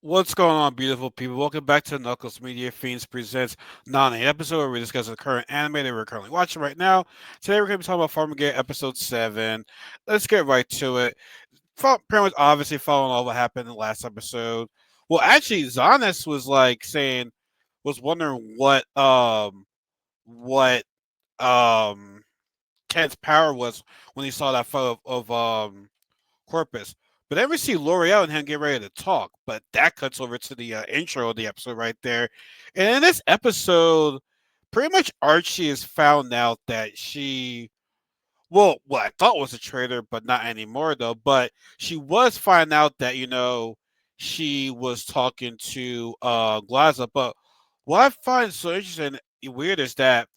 What's going on, beautiful people? Welcome back to Knuckles Media Fiends presents Nani, an episode where we discuss the current anime that we're currently watching right now. Today we're going to be talking about Farmagia episode 7. Let's get right to it. Pretty much obviously following all what happened in the last episode. Well, actually, Zanis was like saying, was wondering what, um, Ken's power was when he saw that photo of Corpus. But then we see L'Oreal and him get ready to talk, but that cuts over to the intro of the episode right there. And in this episode, pretty much Archie has found out that what I thought was a traitor, but not anymore though. But she was finding out that she was talking to Glaza. But what I find so interesting and weird is that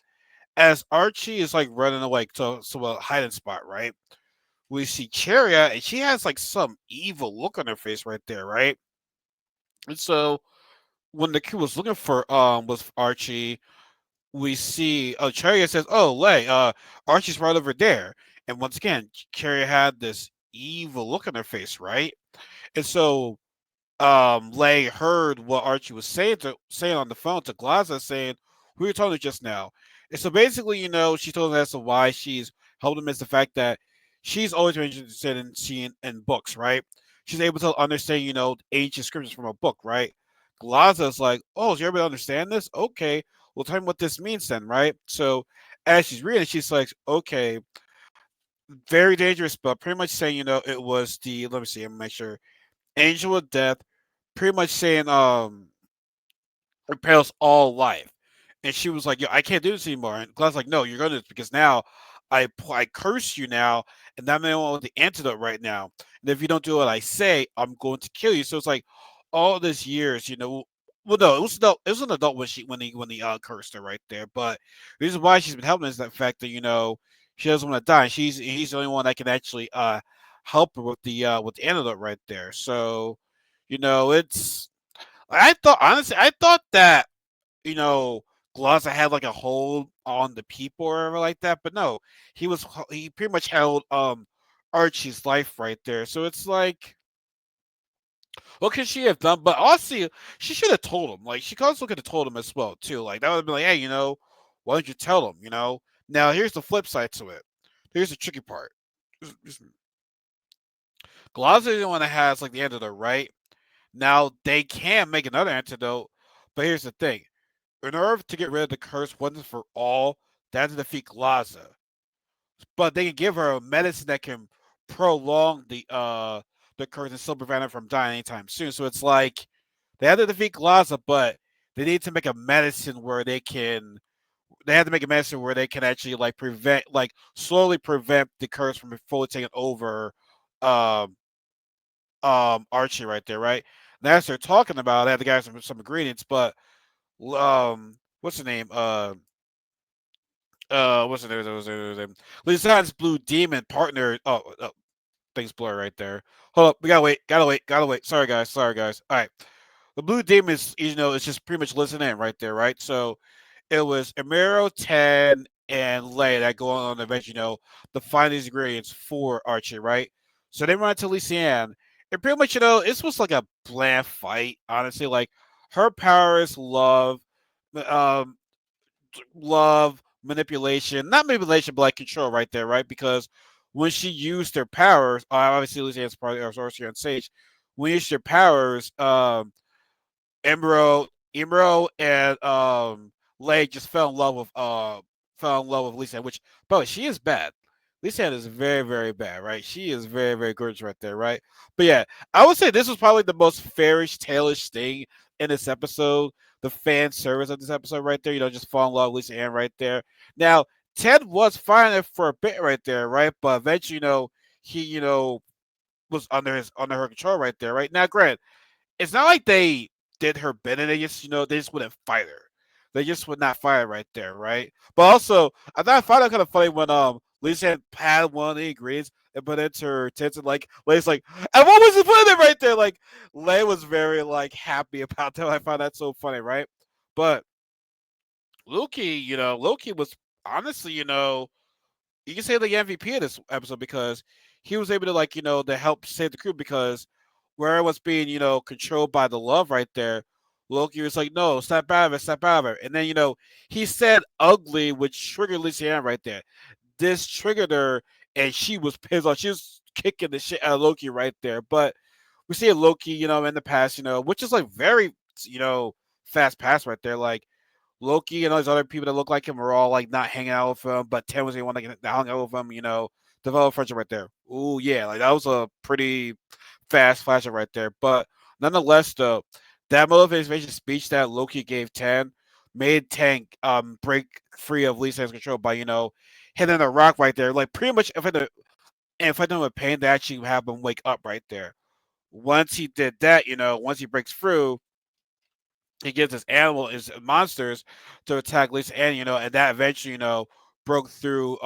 as Archie is like running away to a hiding spot, right? We see Cheria, and she has like some evil look on her face right there, right? And so when the kid was looking for was Archie, we see Cheria says, "Oh, Lay, Archie's right over there." And once again, Cheria had this evil look on her face, right? And so Lay heard what Archie was saying on the phone to Glaza, saying, "Who are you talking to just now?" And so basically, she told us as to why she's helped him is the fact that she's always been interested in seeing in books, right? She's able to understand, ancient scriptures from a book, right? Glaza's like, "Oh, so you're able to understand this? Okay, well, tell me what this means then, right?" So as she's reading, she's like, "Okay, very dangerous, but pretty much saying, it was the let me see, I'm make sure, angel of death, pretty much saying repels all life." And she was like, "Yo, I can't do this anymore." And Glenn's like, "No, you're gonna do this because now I curse you now, and that man want the antidote right now. And if you don't do what I say, I'm going to kill you." So it's like all this years, Well, no, it was an adult when he cursed her right there. But the reason why she's been helping is the fact that she doesn't want to die. And he's the only one that can actually help her with the antidote right there. So it's I thought honestly, I thought that you know Glaza had like a hold on the people or whatever like that, but no, he pretty much held Archie's life right there. So it's like, what could she have done? But also, she should have told him. Like she also could have told him as well too. Like that would have been like, hey, why don't you tell him? Now here's the flip side to it. Here's the tricky part. Glaza is the one that has like the antidote, right? Now they can make another antidote, but here's the thing: in order to get rid of the curse once and for all, they have to defeat Glaza. But they can give her a medicine that can prolong the curse and still prevent her from dying anytime soon. So it's like they have to defeat Glaza, but they need to make a medicine where they have to make a medicine where they can actually like slowly prevent the curse from fully taking over um Archie right there, right? And as they're talking about, they have to get some ingredients, but what's the name? What's the name? What's the name? Lisan's blue demon partner. Oh, things blur right there. Hold up, we gotta wait. Sorry guys. All right, the blue demon is it's just pretty much listening in right there, right? So it was Amiro, Ten, and Lay that go on the event, to find these ingredients for Archie, right? So they run to Lisanne, and pretty much, this was like a bland fight, honestly. Like her powers, um, love, manipulation, not manipulation, but like control right there, right? Because when she used her powers, obviously Lisanne's part of Sorcerer and Sage, when you use your powers, Emerald and Lay just fell in love with Lisa, which bro, she is bad. Lisa is very, very bad, right? She is very, very gorgeous right there, right? But yeah, I would say this was probably the most fairish, tailish thing in this episode. The fan service of this episode right there, just fall in love with Lisa Ann right there. Now, Ted was fine for a bit right there, right? But eventually, he, was under her control right there, right? Now, Grant, it's not like they did her bidding. They just wouldn't fight her. They just would not fight her right there, right? But also, I found it kind of funny when Lisa had one of the ingredients and put it into her tits, and like Lay's like, and what was it put in right there? Like Lay was very like happy about that. I found that so funny, right? But Loki was honestly, you can say the MVP of this episode because he was able to to help save the crew because where it was being, controlled by the love right there, Loki was like, no, step out of it, step out of it. And then, he said ugly, which triggered Luciana right there. This triggered her, and she was pissed off. She was kicking the shit out of Loki right there. But we see Loki, in the past, which is like very, you know, fast pass right there. Like Loki and all these other people that look like him were all like not hanging out with him, but Ten was the one that hung out with him, develop friendship right there. Ooh, yeah, like that was a pretty fast flashback right there. But nonetheless, though, that motivation speech that Loki gave Ten made Ten break free of Lisa's control by, hitting the rock right there. Like pretty much inflicting him with pain that actually have him wake up right there. Once he did that, once he breaks through, he gives his animal his monsters to attack Lisa Ann, and that eventually, broke through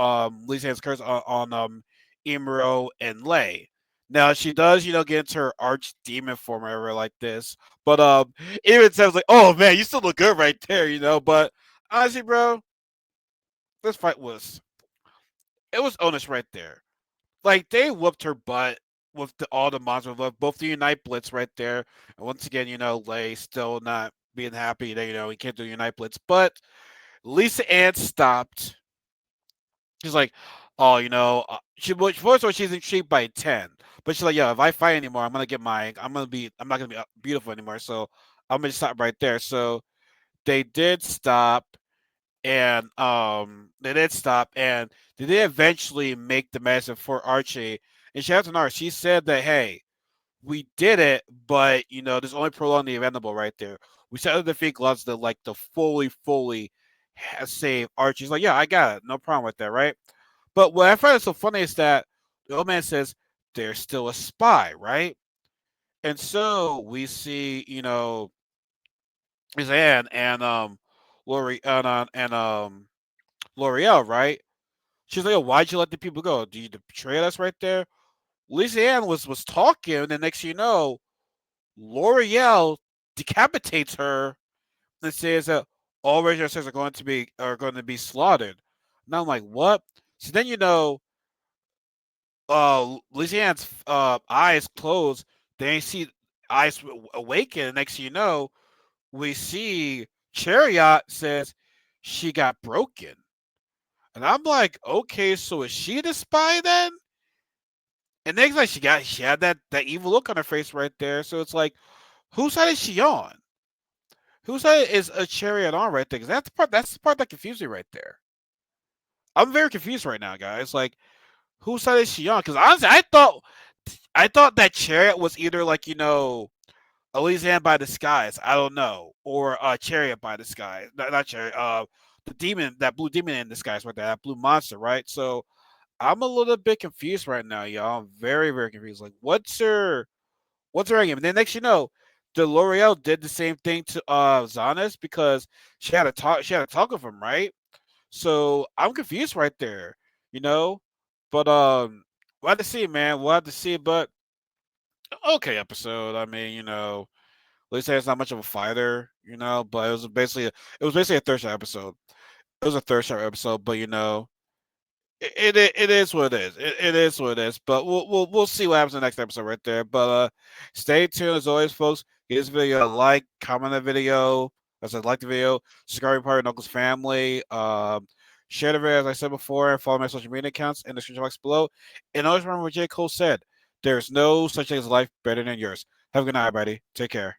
Lisa Ann's curse on Imuro and Lay. Now she does, get into her arch demon form or whatever like this. But even says like, oh man, you still look good right there, But honestly, bro, this fight was honest right there. Like they whooped her butt with all the monsters love, both the Unite Blitz right there. And once again, Lay still not being happy that he can't do Unite Blitz. But Lisa Ann stopped. She's like, oh, first of all, she's intrigued by 10. But she's like, yeah, if I fight anymore, I'm not gonna be beautiful anymore. So I'm gonna stop right there. So they did stop, and they did eventually make the medicine for Archie. And shout out to Nara. She said that, hey, we did it, but there's only prolong the inevitable right there. We set to defeat gloves that like the fully has saved Archie's like, yeah, I got it, no problem with that, right? But what I find so funny is that the old man says there's still a spy, right? And so we see, his Anne and Lori and L'Oreal, right? She's like, oh, why'd you let the people go? Do you betray us right there? Lisa Ann was talking, and the next thing you know, L'Oreal decapitates her and says that all radio stars are going to be slaughtered. And I'm like, what? So then Louisiana's eyes close. Then you see eyes awaken. And next thing you know, we see Chariot says she got broken. And I'm like, okay, so is she the spy then? And next like she had that evil look on her face right there. So it's like, whose side is she on? Whose side is a Chariot on right there? Because that's the part that confused me right there. I'm very confused right now, guys. Like, whose side is she on? Because honestly, I thought that Chariot was either like Elysian by disguise. I don't know, or Chariot by disguise. Not Chariot. The demon, that blue demon in disguise, right there, that blue monster, right? So I'm a little bit confused right now, y'all. I'm very very confused. Like, what's her argument? And then next the L'Oreal did the same thing to Zanis because she had a talk with him, right? So I'm confused right there, you know. But we'll have to see, man. We'll have to see. But okay, episode. I mean, at least it's not much of a fighter, But it was basically a third shot episode. It was a third shot episode, but it is what it is. It is what it is. But we'll see what happens in the next episode right there. But stay tuned as always, folks. Give this video a like, comment the video. As I said, like the video, subscribe to part of Uncle's family. Share the video as I said before, and follow my social media accounts in the description box below. And always remember what J. Cole said: "There's no such thing as life better than yours." Have a good night, everybody. Take care.